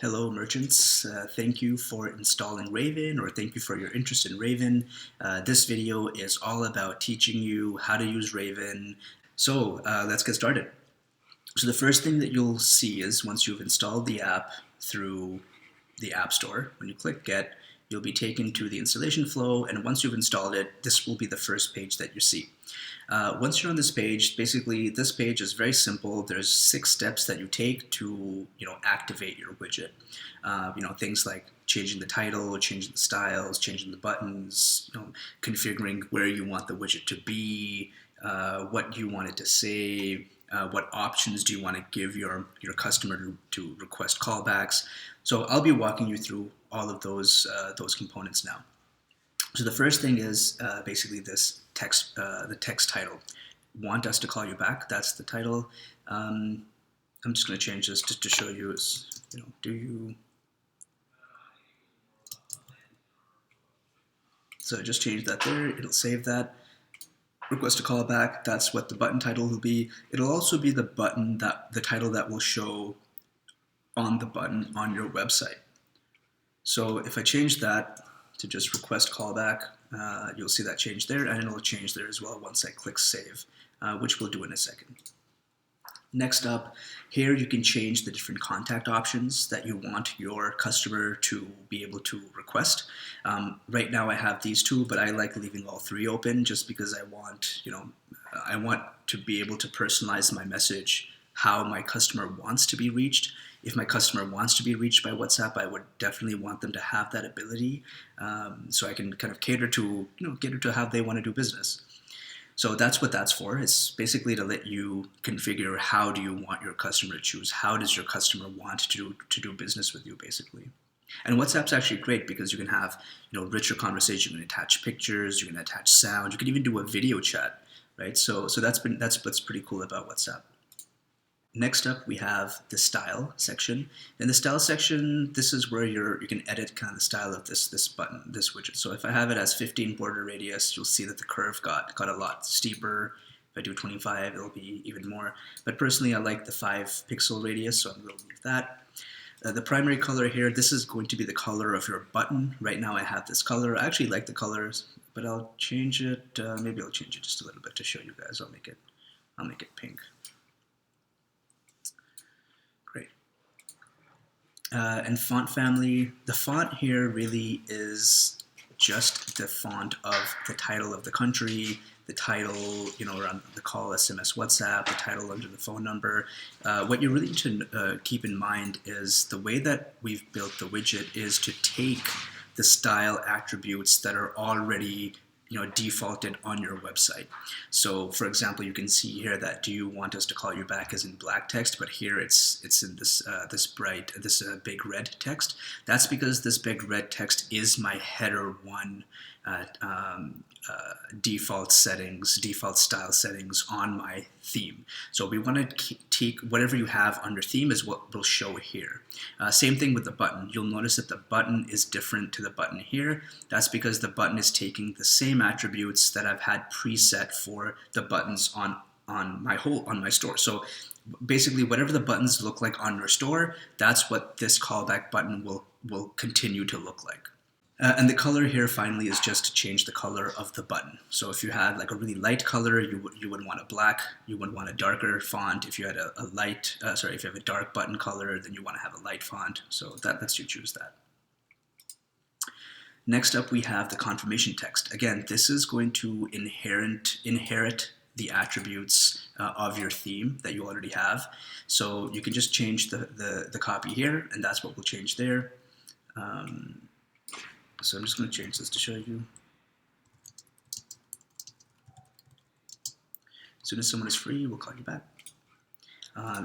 Hello, merchants. Thank you for installing Raven, or thank you for your interest in Raven. This video is all about teaching you how to use Raven. So let's get started. So the first thing that you'll see is once you've installed the app through the App Store, when you click Get, you'll be taken to the installation flow, and once you've installed it, this will be the first page that you see. Once you're on this page, basically this page is very simple. There's 6 steps that you take to activate your widget. Things like changing the title, changing the styles, changing the buttons, configuring where you want the widget to be, what you want it to say, what options do you want to give your customer to request callbacks. So I'll be walking you through all of those components now. So the first thing is basically this text, the text title. Want us to call you back? That's the title. I'm just going to change this to show you. Do you? So just change that there. It'll save that. Request a callback. That's what the button title will be. It'll also be the title that will show on the button on your website. So if I change that to just request callback, you'll see that change there, and it'll change there as well once I click save, which we'll do in a second. Next up, here you can change the different contact options that you want your customer to be able to request. Right now I have these 2, but I like leaving all 3 open just because I want to be able to personalize my message how my customer wants to be reached. If my customer wants to be reached by WhatsApp, I would definitely want them to have that ability, so I can kind of cater to how they want to do business. So that's what that's for. It's basically to let you configure how do you want your customer to choose. How does your customer want to do business with you, basically. And WhatsApp's actually great because you can have richer conversation. You can attach pictures. You can attach sound. You can even do a video chat, right? So that's what's pretty cool about WhatsApp. Next up, we have the style section. In the style section, this is where you can edit kind of the style of this button, this widget. So if I have it as 15 border radius, you'll see that the curve got a lot steeper. If I do 25, it'll be even more. But personally, I like the 5 pixel radius, so I'm going to leave that. The primary color here, this is going to be the color of your button. Right now I have this color. I actually like the colors, but I'll change it. Maybe I'll change it just a little bit to show you guys. I'll make it pink. And font family, the font here really is just the font of the title of the country, the title, around the call, SMS, WhatsApp, the title under the phone number. What you really need to keep in mind is the way that we've built the widget is to take the style attributes that are already defaulted on your website. So for example, you can see here that do you want us to call you back is in black text, but here it's in this big red text. That's because this big red text is my header 1 default style settings on my theme. So we want to take whatever you have under theme is what will show here. Same thing with the button. You'll notice that the button is different to the button here. That's because the button is taking the same attributes that I've had preset for the buttons on my store. So basically, whatever the buttons look like on your store, that's what this callback button will continue to look like. And the color here finally is just to change the color of the button. So if you had like a really light color, you would want a black. You would want a darker font. If you had if you have a dark button color, then you want to have a light font. So that lets you choose that. Next up, we have the confirmation text. Again, this is going to inherit the attributes of your theme that you already have. So you can just change the copy here, and that's what will change there. So I'm just going to change this to show you. As soon as someone is free, we'll call you back.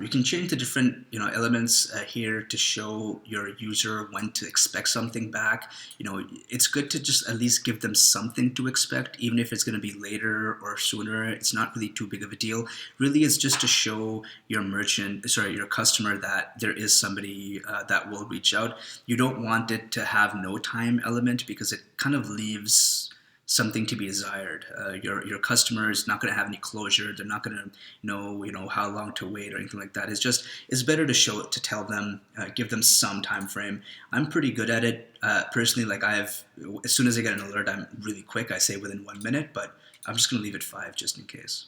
You can change the different elements here to show your user when to expect something back. It's good to just at least give them something to expect, even if it's going to be later or sooner. It's not really too big of a deal. Really, it's just to show your customer that there is somebody that will reach out. You don't want it to have no time element because it kind of leaves something to be desired. Your customer is not going to have any closure. They're not going to know how long to wait or anything like that. It's better to show it, to tell them, give them some time frame. I'm pretty good at it personally. Like as soon as I get an alert, I'm really quick. I say within 1 minute, but I'm just going to leave it 5 just in case.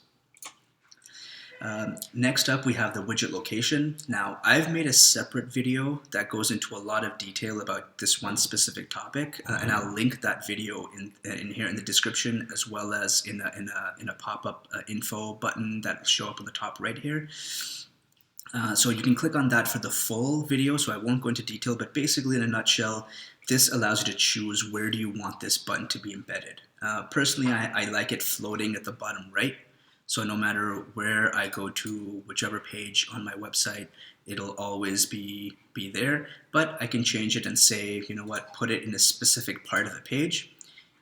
Next up, we have the widget location. Now, I've made a separate video that goes into a lot of detail about this one specific topic, and I'll link that video in here in the description, as well as in a pop-up info button that will show up on the top right here. So you can click on that for the full video, so I won't go into detail, but basically in a nutshell, this allows you to choose where do you want this button to be embedded. Personally, I like it floating at the bottom right. So no matter where I go to, whichever page on my website, it'll always be there. But I can change it and say, you know what, put it in a specific part of the page.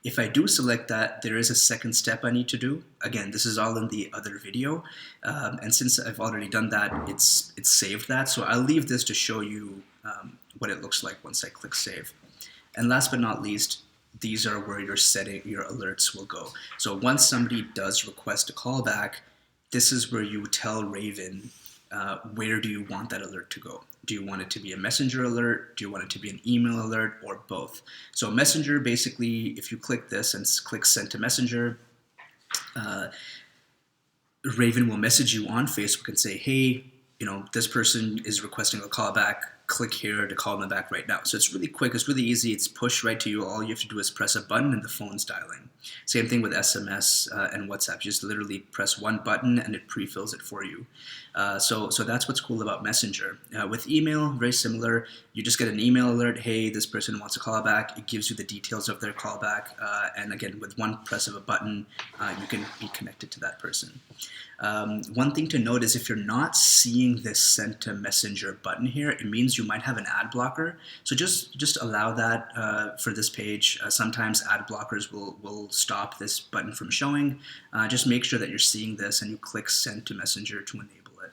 If I do select that, there is a second step I need to do. Again, this is all in the other video. And since I've already done that, it's saved that. So I'll leave this to show you what it looks like once I click save. And last but not least, these are where your alerts will go. So once somebody does request a callback, this is where you tell Raven where do you want that alert to go. Do you want it to be a messenger alert? Do you want it to be an email alert, or both? So messenger, basically, if you click this and click send to messenger, Raven will message you on Facebook and say, hey, this person is requesting a callback. Click here to call them back right now. So it's really quick, it's really easy, it's pushed right to you. All you have to do is press a button and the phone's dialing. Same thing with SMS and WhatsApp. You just literally press one button and it pre-fills it for you. So that's what's cool about Messenger. With email, very similar. You just get an email alert, hey, this person wants a callback. It gives you the details of their callback. And again, with one press of a button, you can be connected to that person. One thing to note is if you're not seeing this send to messenger button here, it means you might have an ad blocker. So just allow that for this page. Sometimes ad blockers will stop this button from showing. Just make sure that you're seeing this and you click send to messenger to enable it.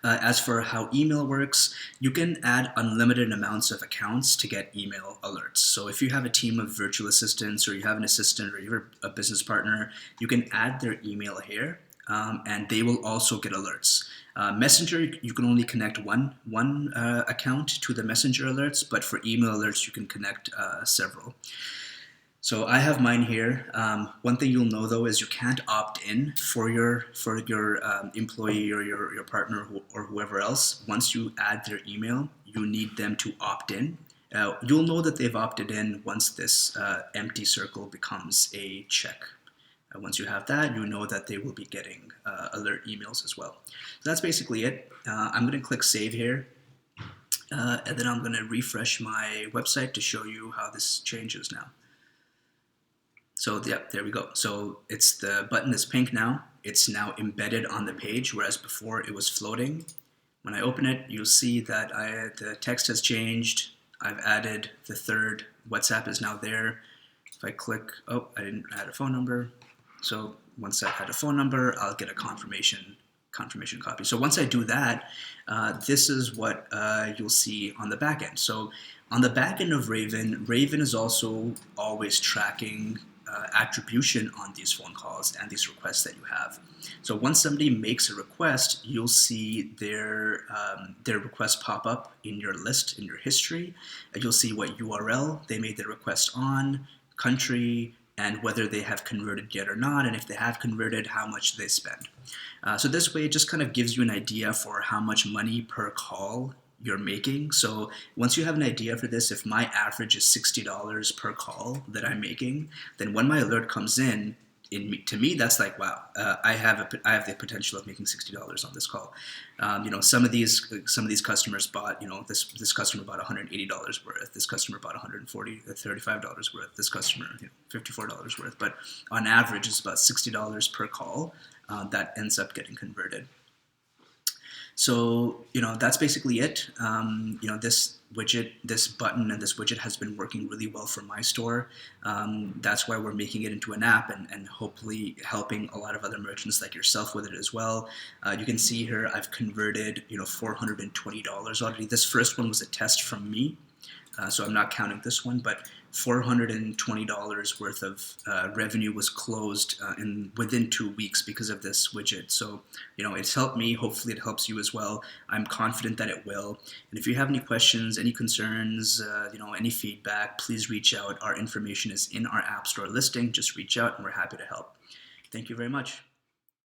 As for how email works, you can add unlimited amounts of accounts to get email alerts. So if you have a team of virtual assistants, or you have an assistant, or you have a business partner, you can add their email here, and they will also get alerts. Messenger, you can only connect one account to the messenger alerts, but for email alerts, you can connect several. So I have mine here. One thing you'll know though is you can't opt in for your employee or your partner or whoever else. Once you add their email, you need them to opt in. You'll know that they've opted in once this empty circle becomes a check. Once you have that, you know that they will be getting alert emails as well. So that's basically it. I'm going to click save here. And then I'm going to refresh my website to show you how this changes now. So yeah, there we go. So the button is pink now. It's now embedded on the page, whereas before it was floating. When I open it, you'll see that the text has changed. I've added the third. WhatsApp is now there. If I click, oh, I didn't add a phone number. So once I add a phone number, I'll get a confirmation copy. So once I do that, this is what you'll see on the back end. So on the back end of Raven is also always tracking attribution on these phone calls and these requests that you have. So once somebody makes a request, you'll see their request pop up in your list, in your history, and you'll see what URL they made their request on, country, and whether they have converted yet or not, and if they have converted, how much they spend. So this way, it just kind of gives you an idea for how much money per call you're making. So once you have an idea for this, if my average is $60 per call that I'm making, then when my alert comes in, to me, that's like, wow, I have the potential of making $60 on this call. Some of these customers bought, this customer bought $180 worth, this customer bought $35 worth, this customer $54 worth. But on average, it's about $60 per call that ends up getting converted. So, that's basically it. This widget, this button and this widget has been working really well for my store. That's why we're making it into an app and hopefully helping a lot of other merchants like yourself with it as well. You can see here I've converted, $420 already. This first one was a test from me. So I'm not counting this one, but $420 worth of revenue was closed within 2 weeks because of this widget. So, it's helped me. Hopefully it helps you as well. I'm confident that it will. And if you have any questions, any concerns, any feedback, please reach out. Our information is in our App Store listing. Just reach out and we're happy to help. Thank you very much.